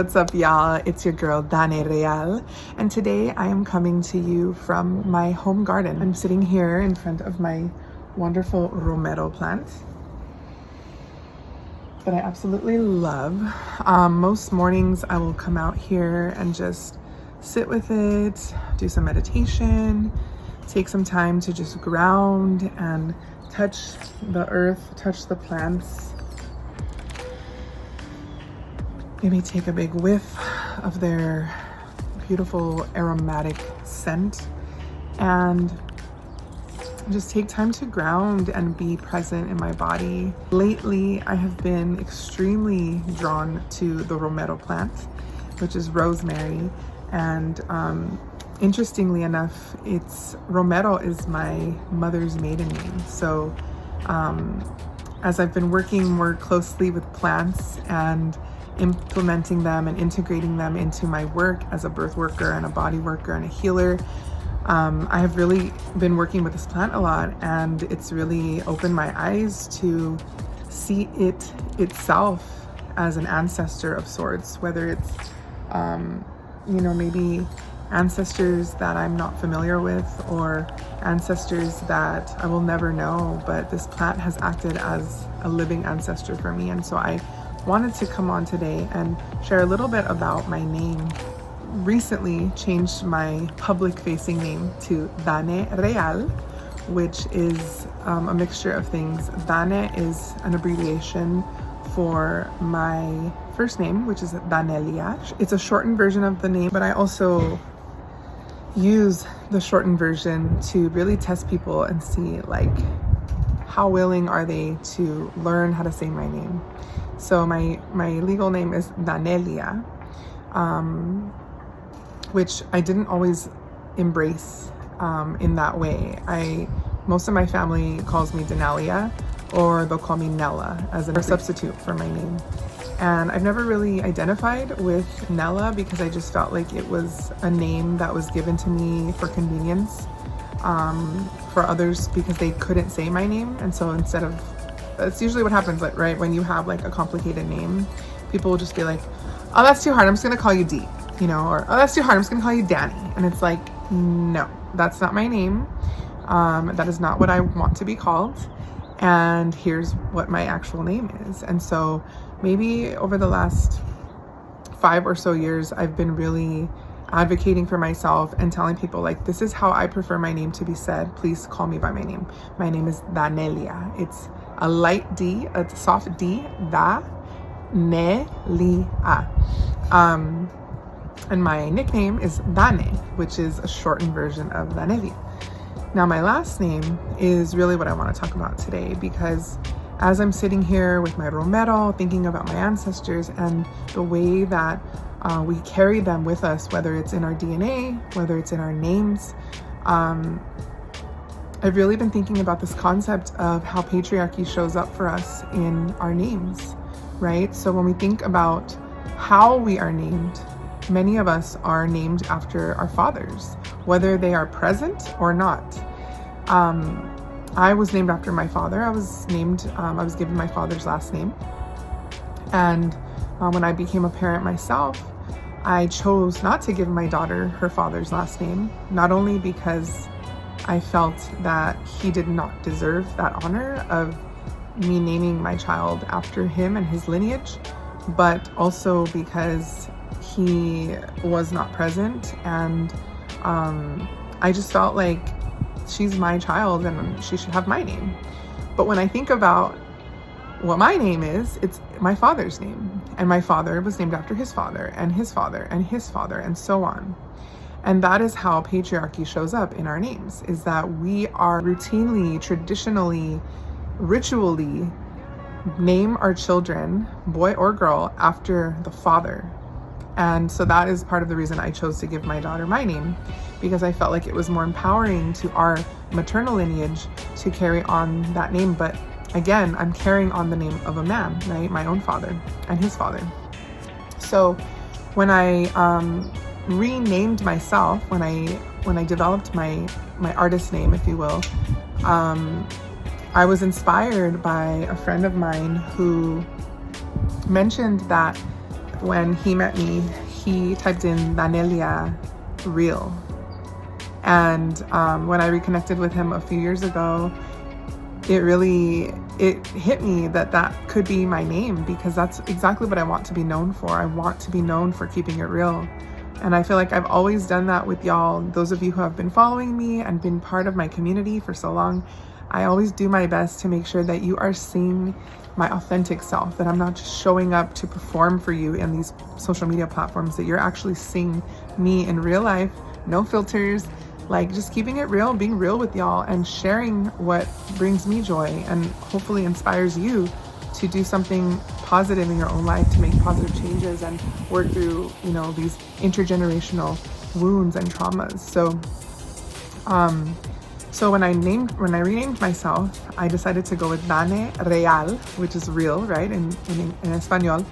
What's up, y'all? It's your girl Dane Real, and today I am coming to you from my home garden. I'm sitting here in front of my wonderful romero plant that I absolutely love. Most mornings I will come out here and just sit with it, do some meditation, take some time to just ground and touch the earth, touch the plants. Maybe take a big whiff of their beautiful aromatic scent and just take time to ground and be present in my body. Lately, I have been extremely drawn to the romero plant, which is rosemary. And interestingly enough, romero is my mother's maiden name. So as I've been working more closely with plants and implementing them and integrating them into my work as a birth worker and a body worker and a healer, I have really been working with this plant a lot, and it's really opened my eyes to see it itself as an ancestor of sorts, whether it's maybe ancestors that I'm not familiar with or ancestors that I will never know, but this plant has acted as a living ancestor for me. And so I wanted to come on today and share a little bit about my name. Recently changed my public facing name to Dane Real, which is a mixture of things. Dane is an abbreviation for my first name, which is Danelia. It's a shortened version of the name, but I also use the shortened version to really test people and see like how willing are they to learn how to say my name. So my legal name is Danelia, which I didn't always embrace in that way. Most of my family calls me Danelia, or they'll call me Nella as a substitute for my name. And I've never really identified with Nella because I just felt like it was a name that was given to me for convenience for others because they couldn't say my name. And so that's usually what happens, like, right? When you have like a complicated name, people will just be like, oh, that's too hard, I'm just gonna call you D, or oh, that's too hard, I'm just gonna call you Danny. And it's like, no, that's not my name. That is not what I want to be called. And here's what my actual name is. And so maybe over the last 5 or so years, I've been really advocating for myself and telling people, like, this is how I prefer my name to be said. Please call me by my name. My name is Danelia. It's a light D, a soft D, Da-ne-li-a. And my nickname is Dane, which is a shortened version of Danelia. Now, my last name is really what I want to talk about today, because as I'm sitting here with my romero, thinking about my ancestors and the way that we carry them with us, whether it's in our DNA, whether it's in our names, I've really been thinking about this concept of how patriarchy shows up for us in our names, right? So when we think about how we are named, many of us are named after our fathers, whether they are present or not. I was named after my father. I was given my father's last name. And when I became a parent myself, I chose not to give my daughter her father's last name, not only because I felt that he did not deserve that honor of me naming my child after him and his lineage, but also because he was not present. And I just felt like she's my child and she should have my name. But when I think about what my name is, it's my father's name. And my father was named after his father and his father and his father and so on. And that is how patriarchy shows up in our names, is that we are routinely, traditionally, ritually name our children, boy or girl, after the father. And so that is part of the reason I chose to give my daughter my name, because I felt like it was more empowering to our maternal lineage to carry on that name. But again, I'm carrying on the name of a man, right? My own father and his father. So when I renamed myself, when I developed my artist name, if you will, I was inspired by a friend of mine who mentioned that when he met me, he typed in Danelia real. And when I reconnected with him a few years ago, it hit me that could be my name, because that's exactly what I want to be known for. I want to be known for keeping it real. And I feel like I've always done that with y'all. Those of you who have been following me and been part of my community for so long, I always do my best to make sure that you are seeing my authentic self, that I'm not just showing up to perform for you in these social media platforms, that you're actually seeing me in real life, no filters, like just keeping it real, being real with y'all and sharing what brings me joy and hopefully inspires you to do something positive in your own life, to make positive changes and work through, these intergenerational wounds and traumas. So when I renamed myself, I decided to go with Dane Real, which is real, right, in Espanol,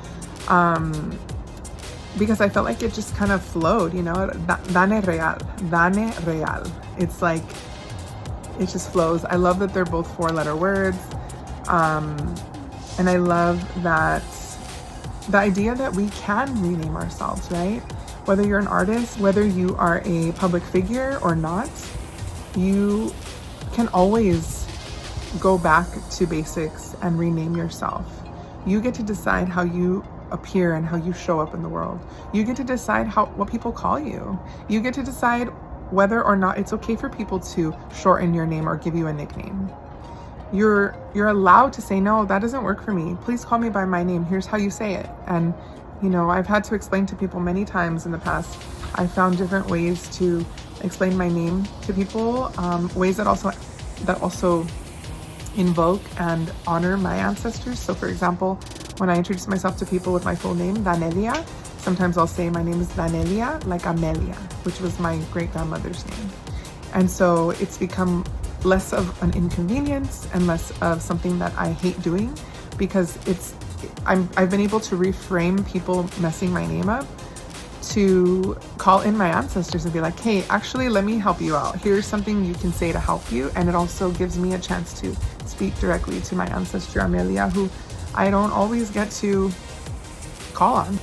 because I felt like it just kind of flowed, Dane Real. It's like, it just flows. I love that they're both 4-letter words. And I love that the idea that we can rename ourselves, right? Whether you're an artist, whether you are a public figure or not, you can always go back to basics and rename yourself. You get to decide how you appear and how you show up in the world. You get to decide what people call you. You get to decide whether or not it's okay for people to shorten your name or give you a nickname. You're allowed to say, no, that doesn't work for me. Please call me by my name. Here's how you say it. And, I've had to explain to people many times in the past. I found different ways to explain my name to people, ways that also invoke and honor my ancestors. So for example, when I introduce myself to people with my full name, Danelia, sometimes I'll say my name is Danelia, like Amelia, which was my great-grandmother's name. And so it's become less of an inconvenience and less of something that I hate doing, because I've been able to reframe people messing my name up to call in my ancestors and be like, hey, actually, let me help you out. Here's something you can say to help you. And it also gives me a chance to speak directly to my ancestor Amelia, who I don't always get to call on.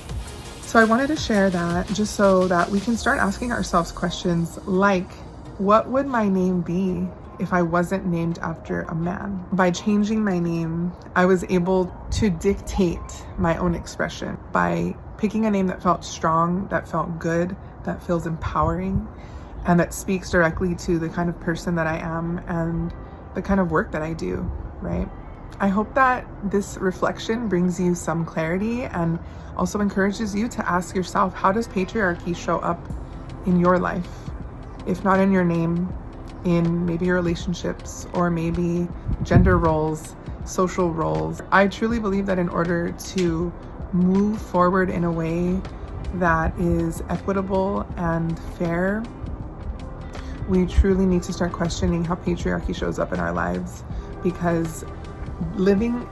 So I wanted to share that just so that we can start asking ourselves questions like, what would my name be if I wasn't named after a man? By changing my name, I was able to dictate my own expression by picking a name that felt strong, that felt good, that feels empowering, and that speaks directly to the kind of person that I am and the kind of work that I do, right? I hope that this reflection brings you some clarity and also encourages you to ask yourself, how does patriarchy show up in your life? If not in your name, in maybe your relationships or maybe gender roles, social roles. I truly believe that in order to move forward in a way that is equitable and fair, we truly need to start questioning how patriarchy shows up in our lives, because living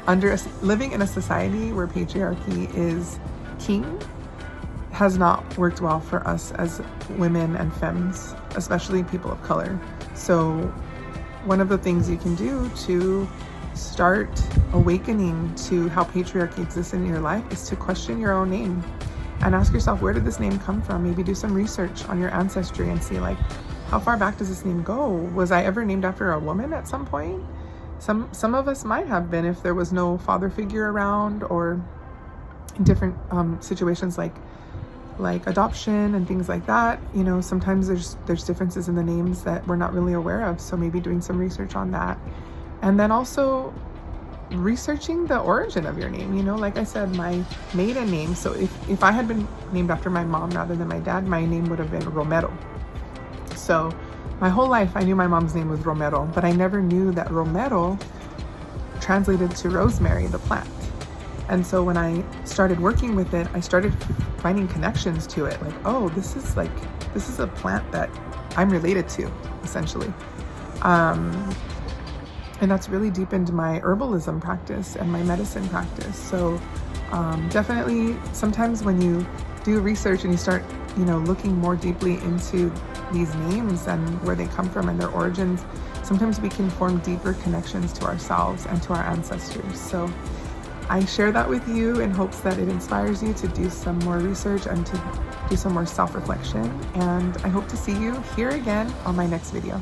in a society where patriarchy is king has not worked well for us as women and femmes, especially people of color. So one of the things you can do to start awakening to how patriarchy exists in your life is to question your own name and ask yourself, where did this name come from? Maybe do some research on your ancestry and see, like, how far back does this name go? Was I ever named after a woman at some point? Some of us might have been if there was no father figure around, or in different situations like adoption and things like that. Sometimes there's differences in the names that we're not really aware of. So maybe doing some research on that. And then also researching the origin of your name. Like I said, my maiden name. So if I had been named after my mom rather than my dad, my name would have been Romero. So my whole life I knew my mom's name was Romero, but I never knew that Romero translated to rosemary, the plant. And so when I started working with it, I started finding connections to it. Like, oh, this is a plant that I'm related to, essentially. And that's really deepened my herbalism practice and my medicine practice. So definitely sometimes when you do research and you start, looking more deeply into these names and where they come from and their origins, sometimes we can form deeper connections to ourselves and to our ancestors. So I share that with you in hopes that it inspires you to do some more research and to do some more self-reflection. And I hope to see you here again on my next video.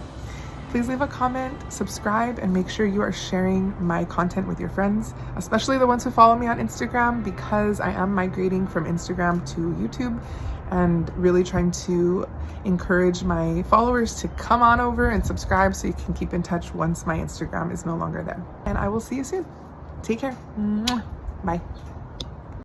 Please leave a comment, subscribe, and make sure you are sharing my content with your friends, especially the ones who follow me on Instagram, because I am migrating from Instagram to YouTube and really trying to encourage my followers to come on over and subscribe so you can keep in touch once my Instagram is no longer there. And I will see you soon. Take care. Bye.